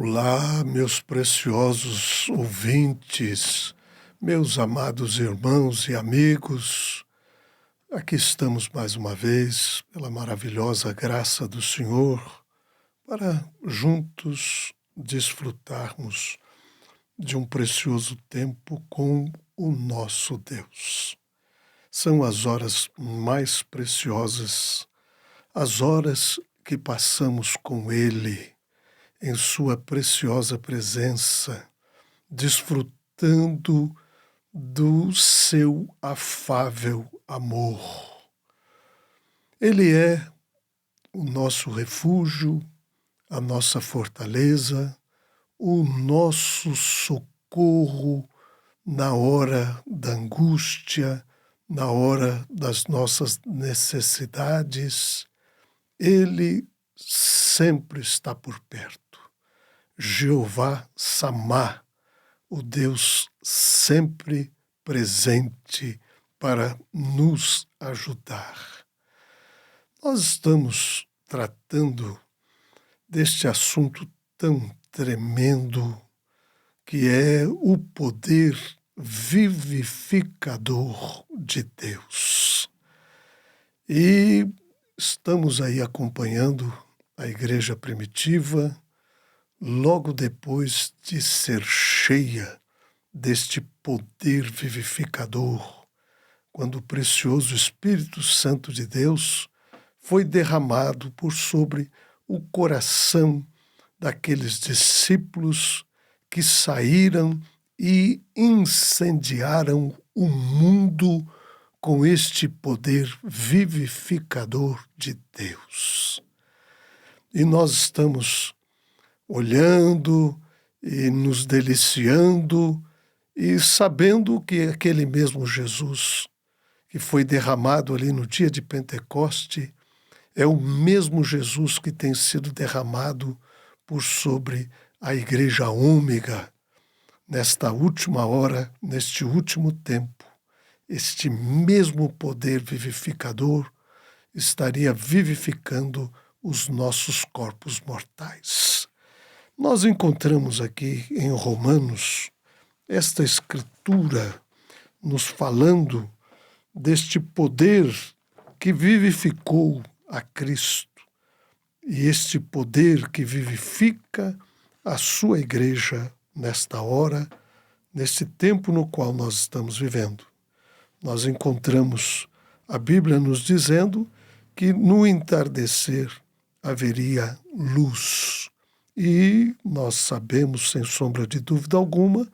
Olá, meus preciosos ouvintes, meus amados irmãos e amigos. Aqui estamos mais uma vez, pela maravilhosa graça do Senhor, para juntos desfrutarmos de um precioso tempo com o nosso Deus. São as horas mais preciosas, as horas que passamos com Ele, em sua preciosa presença, desfrutando do seu afável amor. Ele é o nosso refúgio, a nossa fortaleza, o nosso socorro na hora da angústia, na hora das nossas necessidades. Ele sempre está por perto. Jeová Samá, o Deus sempre presente para nos ajudar. Nós estamos tratando deste assunto tão tremendo que é o poder vivificador de Deus. E estamos aí acompanhando a igreja primitiva, logo depois de ser cheia deste poder vivificador, quando o precioso Espírito Santo de Deus foi derramado por sobre o coração daqueles discípulos que saíram e incendiaram o mundo com este poder vivificador de Deus. E nós estamos olhando e nos deliciando e sabendo que aquele mesmo Jesus que foi derramado ali no dia de Pentecoste é o mesmo Jesus que tem sido derramado por sobre a Igreja Ômega nesta última hora, neste último tempo. Este mesmo poder vivificador estaria vivificando os nossos corpos mortais. Nós encontramos aqui em Romanos esta escritura nos falando deste poder que vivificou a Cristo e este poder que vivifica a sua igreja nesta hora, neste tempo no qual nós estamos vivendo. Nós encontramos a Bíblia nos dizendo que no entardecer haveria luz. E nós sabemos, sem sombra de dúvida alguma,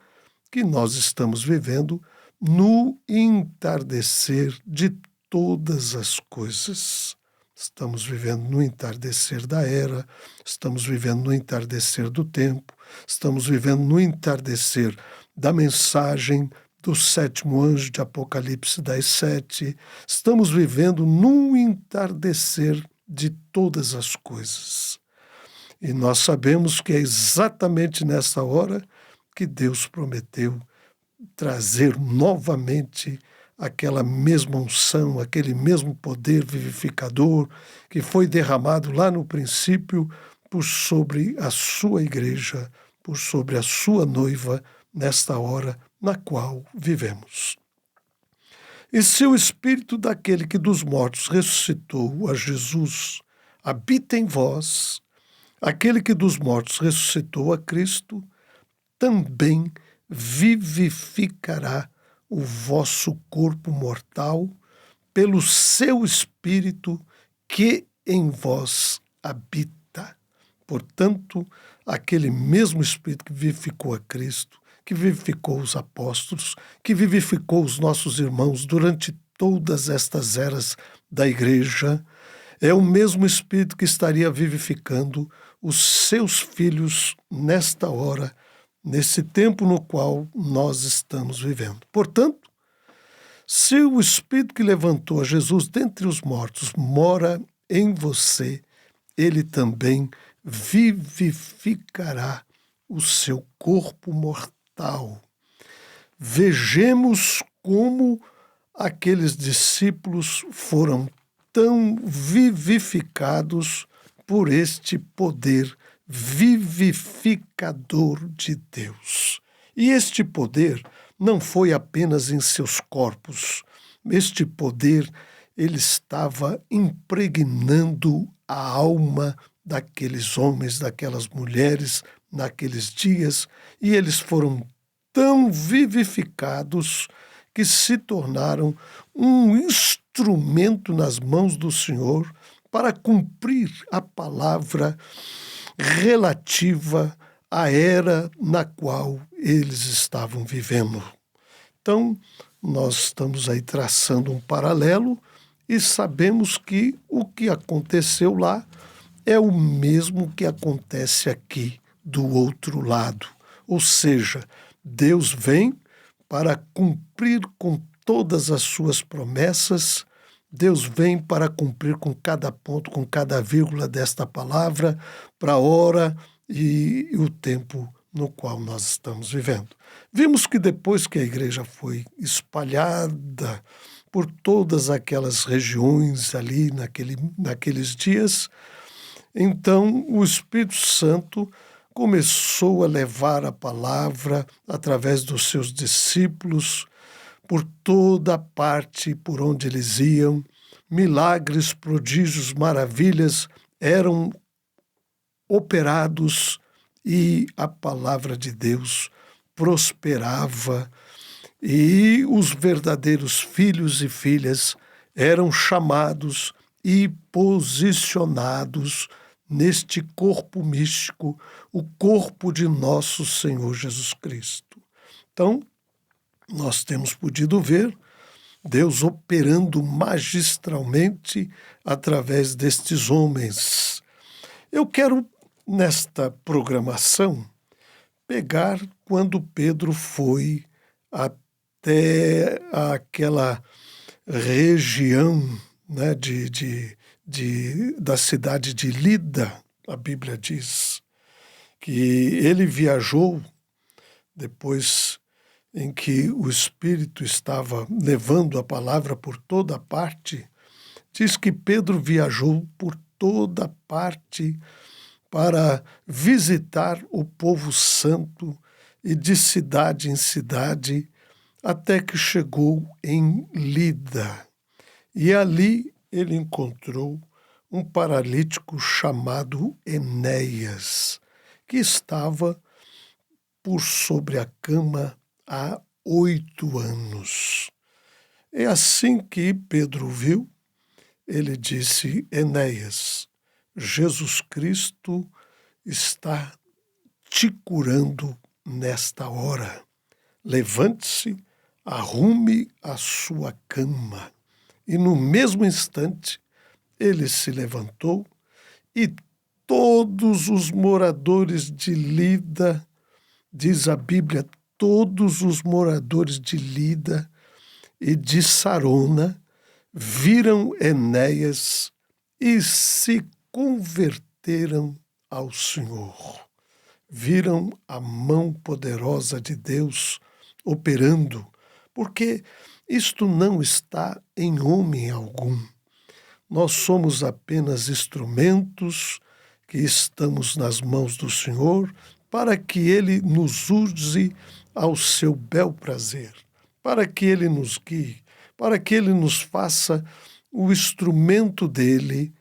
que nós estamos vivendo no entardecer de todas as coisas. Estamos vivendo no entardecer da era, estamos vivendo no entardecer do tempo, estamos vivendo no entardecer da mensagem do sétimo anjo de Apocalipse 10:7, estamos vivendo no entardecer de todas as coisas. E nós sabemos que é exatamente nessa hora que Deus prometeu trazer novamente aquela mesma unção, aquele mesmo poder vivificador que foi derramado lá no princípio por sobre a sua igreja, por sobre a sua noiva, nesta hora na qual vivemos. E se o Espírito daquele que dos mortos ressuscitou a Jesus habita em vós, aquele que dos mortos ressuscitou a Cristo, também vivificará o vosso corpo mortal pelo seu Espírito que em vós habita. Portanto, aquele mesmo Espírito que vivificou a Cristo, que vivificou os apóstolos, que vivificou os nossos irmãos durante todas estas eras da igreja, é o mesmo Espírito que estaria vivificando os seus filhos nesta hora, nesse tempo no qual nós estamos vivendo. Portanto, se o Espírito que levantou a Jesus dentre os mortos mora em você, ele também vivificará o seu corpo mortal. Vejamos como aqueles discípulos foram tão vivificados por este poder vivificador de Deus. E este poder não foi apenas em seus corpos. Este poder, ele estava impregnando a alma daqueles homens, daquelas mulheres, naqueles dias, e eles foram tão vivificados que se tornaram um instrumento nas mãos do Senhor para cumprir a palavra relativa à era na qual eles estavam vivendo. Então, nós estamos aí traçando um paralelo e sabemos que o que aconteceu lá é o mesmo que acontece aqui do outro lado. Ou seja, Deus vem para cumprir com todas as suas promessas, Deus vem para cumprir com cada ponto, com cada vírgula desta palavra, para a hora e o tempo no qual nós estamos vivendo. Vimos que depois que a igreja foi espalhada por todas aquelas regiões ali naqueles dias, então o Espírito Santo começou a levar a palavra através dos seus discípulos por toda a parte por onde eles iam. Milagres, prodígios, maravilhas eram operados e a palavra de Deus prosperava e os verdadeiros filhos e filhas eram chamados e posicionados neste corpo místico, o corpo de nosso Senhor Jesus Cristo. Então, nós temos podido ver Deus operando magistralmente através destes homens. Eu quero, nesta programação, pegar quando Pedro foi até aquela região, né, da cidade de Lida. A Bíblia diz que ele viajou depois em que o Espírito estava levando a palavra por toda parte. Diz que Pedro viajou por toda parte para visitar o povo santo e de cidade em cidade, até que chegou em Lida. E ali ele encontrou um paralítico chamado Enéas, que estava por sobre a cama há 8 anos. É assim que Pedro viu, ele disse: Enéas, Jesus Cristo está te curando nesta hora. Levante-se, arrume a sua cama. E no mesmo instante, ele se levantou e todos os moradores de Lida, diz a Bíblia, todos os moradores de Lida e de Sarona viram Enéas e se converteram ao Senhor. Viram a mão poderosa de Deus operando, porque isto não está em homem algum. Nós somos apenas instrumentos que estamos nas mãos do Senhor para que Ele nos use ao seu bel prazer, para que Ele nos guie, para que Ele nos faça o instrumento dEle.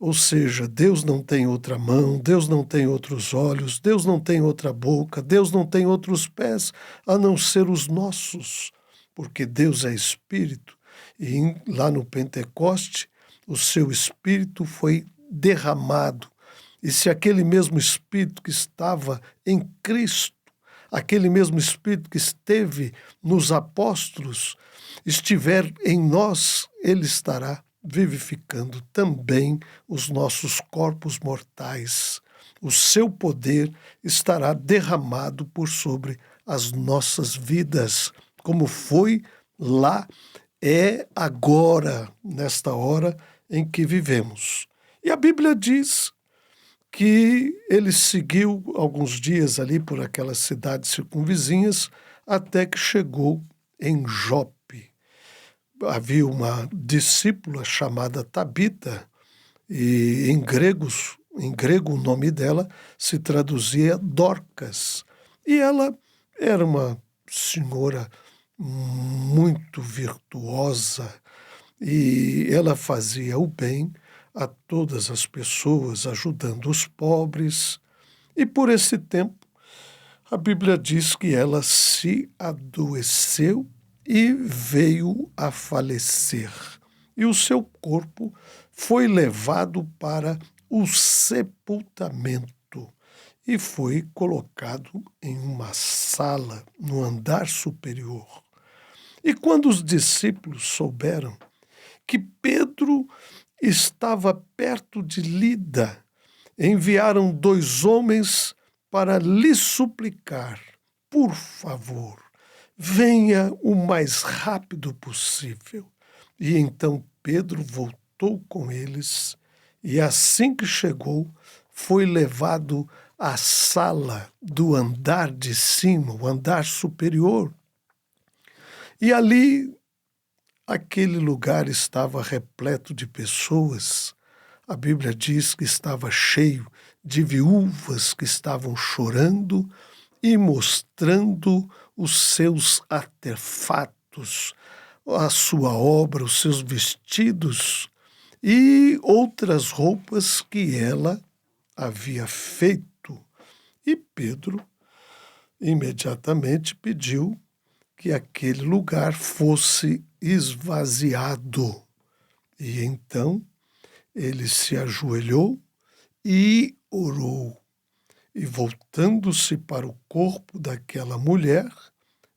Ou seja, Deus não tem outra mão, Deus não tem outros olhos, Deus não tem outra boca, Deus não tem outros pés, a não ser os nossos, porque Deus é Espírito. E lá no Pentecoste, o seu Espírito foi derramado. E se aquele mesmo Espírito que estava em Cristo, aquele mesmo Espírito que esteve nos apóstolos, estiver em nós, ele estará vivificando também os nossos corpos mortais. O seu poder estará derramado por sobre as nossas vidas, como foi lá, é agora, nesta hora em que vivemos. E a Bíblia diz que ele seguiu alguns dias ali por aquelas cidades circunvizinhas até que chegou em Jope. Havia uma discípula chamada Tabita, e em gregos em grego o nome dela se traduzia Dorcas. E ela era uma senhora muito virtuosa e ela fazia o bem a todas as pessoas, ajudando os pobres. E por esse tempo, a Bíblia diz que ela se adoeceu e veio a falecer. E o seu corpo foi levado para o sepultamento e foi colocado em uma sala no andar superior. E quando os discípulos souberam que Pedro estava perto de Lida, enviaram 2 homens para lhe suplicar: por favor, venha o mais rápido possível. E então Pedro voltou com eles e, assim que chegou, foi levado à sala do andar de cima, o andar superior. E ali, aquele lugar estava repleto de pessoas. A Bíblia diz que estava cheio de viúvas que estavam chorando e mostrando os seus artefatos, a sua obra, os seus vestidos e outras roupas que ela havia feito. E Pedro imediatamente pediu que aquele lugar fosse esvaziado. E então ele se ajoelhou e orou. E voltando-se para o corpo daquela mulher,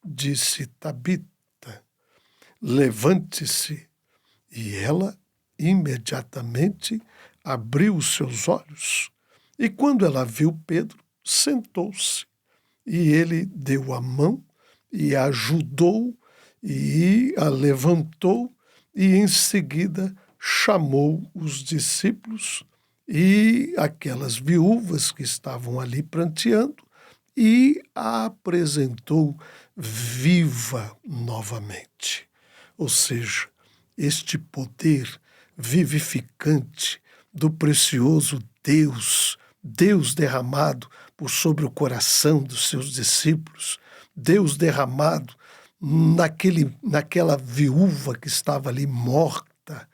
disse: Tabita, levante-se. E ela imediatamente abriu os seus olhos. E quando ela viu Pedro, sentou-se. E ele deu a mão e a ajudou e a levantou e em seguida chamou os discípulos e aquelas viúvas que estavam ali pranteando e a apresentou viva novamente. Ou seja, este poder vivificante do precioso Deus derramado por sobre o coração dos seus discípulos, Deus derramado naquela viúva que estava ali morta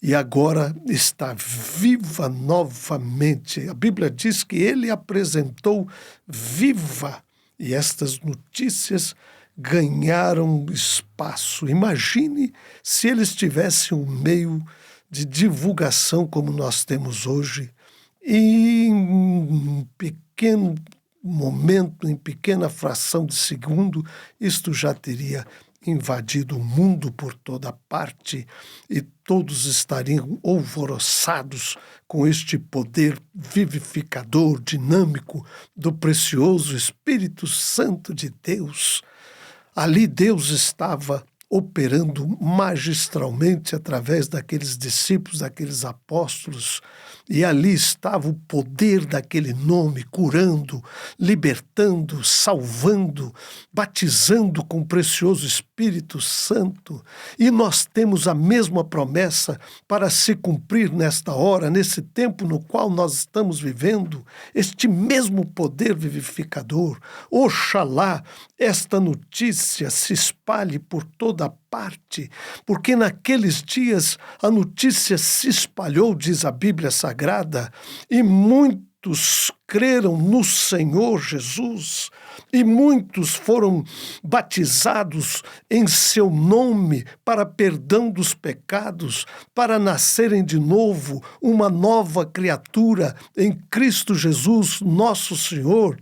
e agora está viva novamente. A Bíblia diz que ele apresentou viva e estas notícias ganharam espaço. Imagine se eles tivessem um meio de divulgação como nós temos hoje, e em um pequeno momento, em pequena fração de segundo, isto já teria invadido o mundo por toda parte e todos estariam alvoroçados com este poder vivificador, dinâmico do precioso Espírito Santo de Deus. Ali Deus estava operando magistralmente através daqueles discípulos, daqueles apóstolos, e ali estava o poder daquele nome, curando, libertando, salvando, batizando com o precioso Espírito Santo. E nós temos a mesma promessa para se cumprir nesta hora, nesse tempo no qual nós estamos vivendo, este mesmo poder vivificador. Oxalá esta notícia se espalhe por toda parte, porque naqueles dias a notícia se espalhou, diz a Bíblia Sagrada, e muitos creram no Senhor Jesus, e muitos foram batizados em seu nome para perdão dos pecados, para nascerem de novo uma nova criatura em Cristo Jesus, nosso Senhor.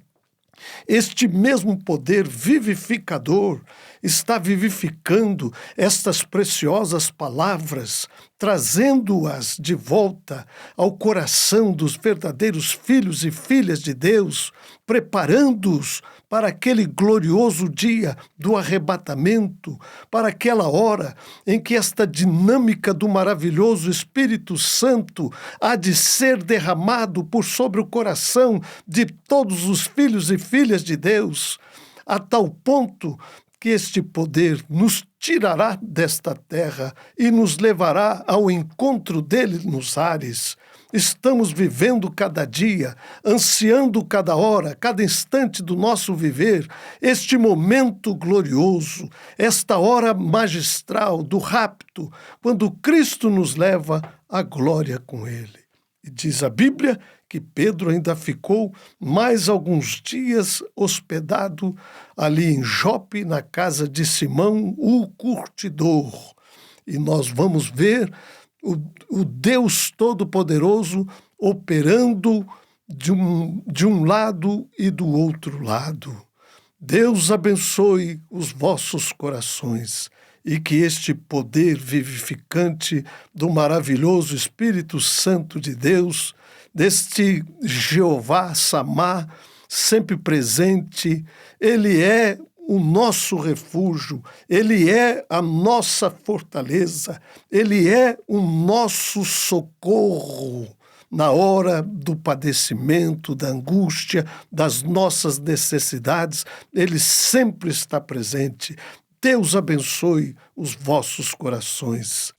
Este mesmo poder vivificador está vivificando estas preciosas palavras, trazendo-as de volta ao coração dos verdadeiros filhos e filhas de Deus, preparando-os para aquele glorioso dia do arrebatamento, para aquela hora em que esta dinâmica do maravilhoso Espírito Santo há de ser derramado por sobre o coração de todos os filhos e filhas de Deus, a tal ponto que este poder nos tirará desta terra e nos levará ao encontro dele nos ares. estamos vivendo cada dia, ansiando cada hora, cada instante do nosso viver, este momento glorioso, esta hora magistral do rapto, quando Cristo nos leva à glória com Ele. E diz a Bíblia que Pedro ainda ficou mais alguns dias hospedado ali em Jope, na casa de Simão, o curtidor. E nós vamos ver o Deus Todo-Poderoso operando de um lado e do outro lado. Deus abençoe os vossos corações e que este poder vivificante do maravilhoso Espírito Santo de Deus, deste Jeová Samá, sempre presente, ele é o nosso refúgio, ele é a nossa fortaleza, ele é o nosso socorro na hora do padecimento, da angústia, das nossas necessidades, ele sempre está presente. Deus abençoe os vossos corações.